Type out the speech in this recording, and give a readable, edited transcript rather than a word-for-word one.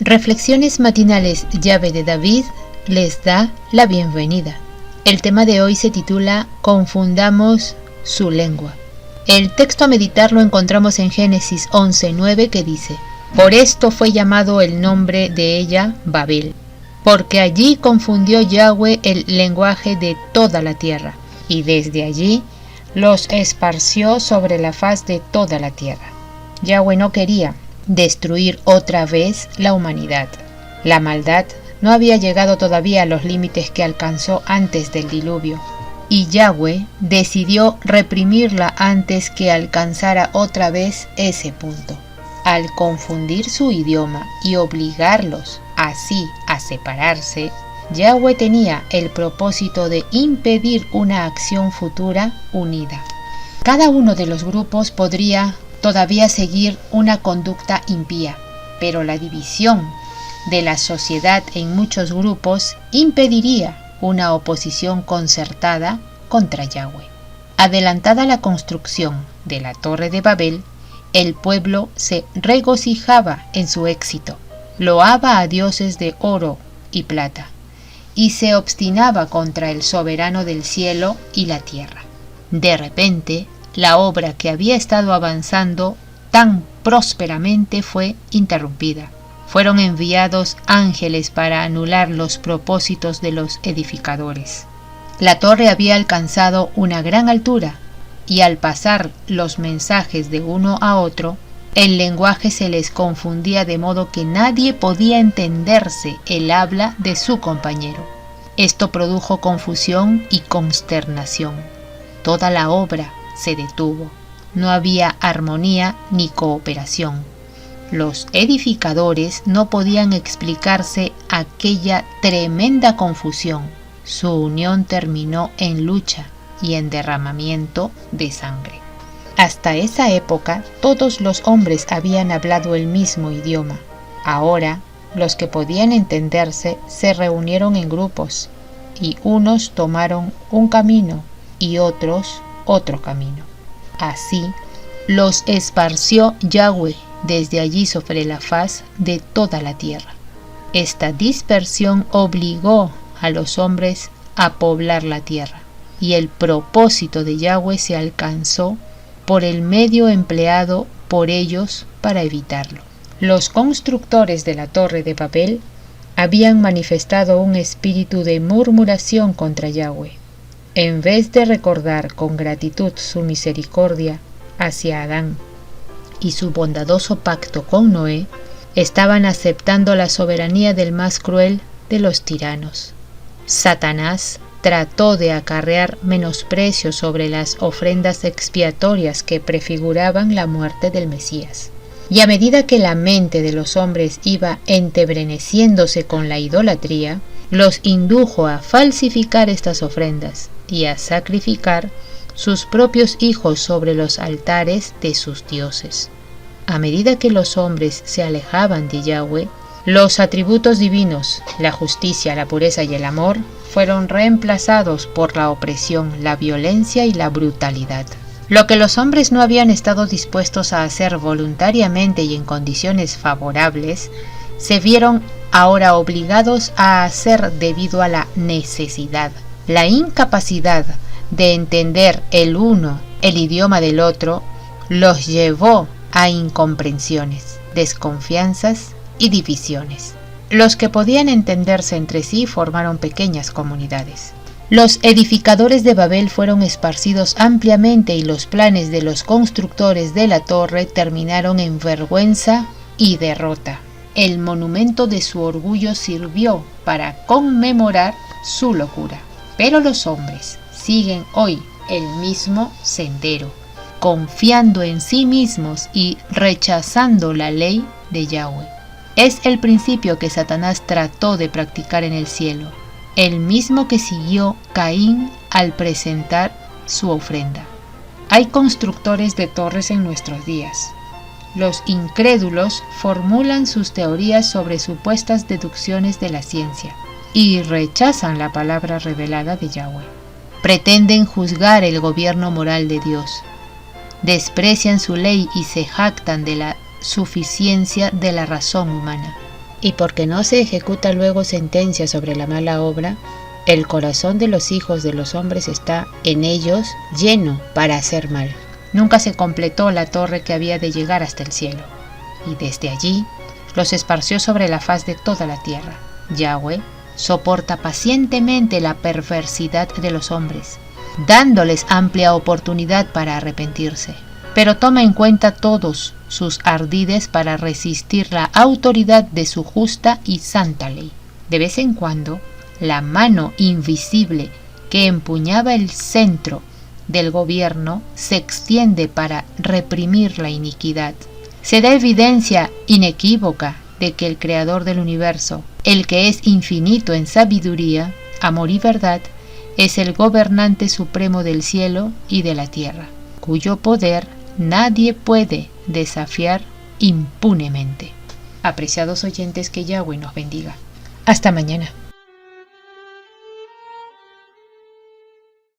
Reflexiones matinales Llave de David les da la bienvenida. El tema de hoy se titula Confundamos su lengua. El texto a meditar lo encontramos en Génesis 11:9 que dice: Por esto fue llamado el nombre de ella Babel, porque allí confundió Yahweh el lenguaje de toda la tierra, y desde allí los esparció sobre la faz de toda la tierra. Yahweh no quería destruir otra vez la humanidad. La maldad no había llegado todavía a los límites que alcanzó antes del diluvio, y Yahweh decidió reprimirla antes que alcanzara otra vez ese punto. Al confundir su idioma y obligarlos así a separarse, Yahweh tenía el propósito de impedir una acción futura unida. Cada uno de los grupos podría todavía seguir una conducta impía, pero la división de la sociedad en muchos grupos impediría una oposición concertada contra Yahweh. Adelantada la construcción de la Torre de Babel, el pueblo se regocijaba en su éxito, loaba a dioses de oro y plata, y se obstinaba contra el soberano del cielo y la tierra. De repente, la obra que había estado avanzando tan prósperamente fue interrumpida. Fueron enviados ángeles para anular los propósitos de los edificadores. La torre había alcanzado una gran altura, y al pasar los mensajes de uno a otro, el lenguaje se les confundía de modo que nadie podía entenderse el habla de su compañero. Esto produjo confusión y consternación. Toda la obra se detuvo. No había armonía ni cooperación. Los edificadores no podían explicarse aquella tremenda confusión. Su unión terminó en lucha y en derramamiento de sangre. Hasta esa época, todos los hombres habían hablado el mismo idioma. Ahora, los que podían entenderse se reunieron en grupos, y unos tomaron un camino y otros otro camino. Así, los esparció Yahweh desde allí sobre la faz de toda la tierra. Esta dispersión obligó a los hombres a poblar la tierra, y el propósito de Yahweh se alcanzó por el medio empleado por ellos para evitarlo. Los constructores de la Torre de Babel habían manifestado un espíritu de murmuración contra Yahweh. En vez de recordar con gratitud su misericordia hacia Adán y su bondadoso pacto con Noé, estaban aceptando la soberanía del más cruel de los tiranos. Satanás trató de acarrear menosprecio sobre las ofrendas expiatorias que prefiguraban la muerte del Mesías. Y a medida que la mente de los hombres iba entebreneciéndose con la idolatría, los indujo a falsificar estas ofrendas y a sacrificar sus propios hijos sobre los altares de sus dioses. A medida que los hombres se alejaban de Yahweh, los atributos divinos, la justicia, la pureza y el amor, fueron reemplazados por la opresión, la violencia y la brutalidad. Lo que los hombres no habían estado dispuestos a hacer voluntariamente y en condiciones favorables, se vieron ahora obligados a hacer debido a la necesidad. La incapacidad de entender el uno el idioma del otro los llevó a incomprensiones, desconfianzas y divisiones. Los que podían entenderse entre sí formaron pequeñas comunidades. Los edificadores de Babel fueron esparcidos ampliamente y los planes de los constructores de la torre terminaron en vergüenza y derrota. El monumento de su orgullo sirvió para conmemorar su locura. Pero los hombres siguen hoy el mismo sendero, confiando en sí mismos y rechazando la ley de Yahweh. Es el principio que Satanás trató de practicar en el cielo, el mismo que siguió Caín al presentar su ofrenda. Hay constructores de torres en nuestros días. Los incrédulos formulan sus teorías sobre supuestas deducciones de la ciencia y rechazan la palabra revelada de Yahweh. Pretenden juzgar el gobierno moral de Dios. Desprecian su ley y se jactan de la suficiencia de la razón humana. Y porque no se ejecuta luego sentencia sobre la mala obra, el corazón de los hijos de los hombres está en ellos lleno para hacer mal. Nunca se completó la torre que había de llegar hasta el cielo, y desde allí los esparció sobre la faz de toda la tierra. Yahweh soporta pacientemente la perversidad de los hombres, dándoles amplia oportunidad para arrepentirse, pero toma en cuenta todos sus ardides para resistir la autoridad de su justa y santa ley. De vez en cuando, la mano invisible que empuñaba el centro del gobierno se extiende para reprimir la iniquidad. Se da evidencia inequívoca de que el Creador del universo, el que es infinito en sabiduría, amor y verdad, es el gobernante supremo del cielo y de la tierra, cuyo poder nadie puede desafiar impunemente. Apreciados oyentes, que Yahweh nos bendiga. Hasta mañana.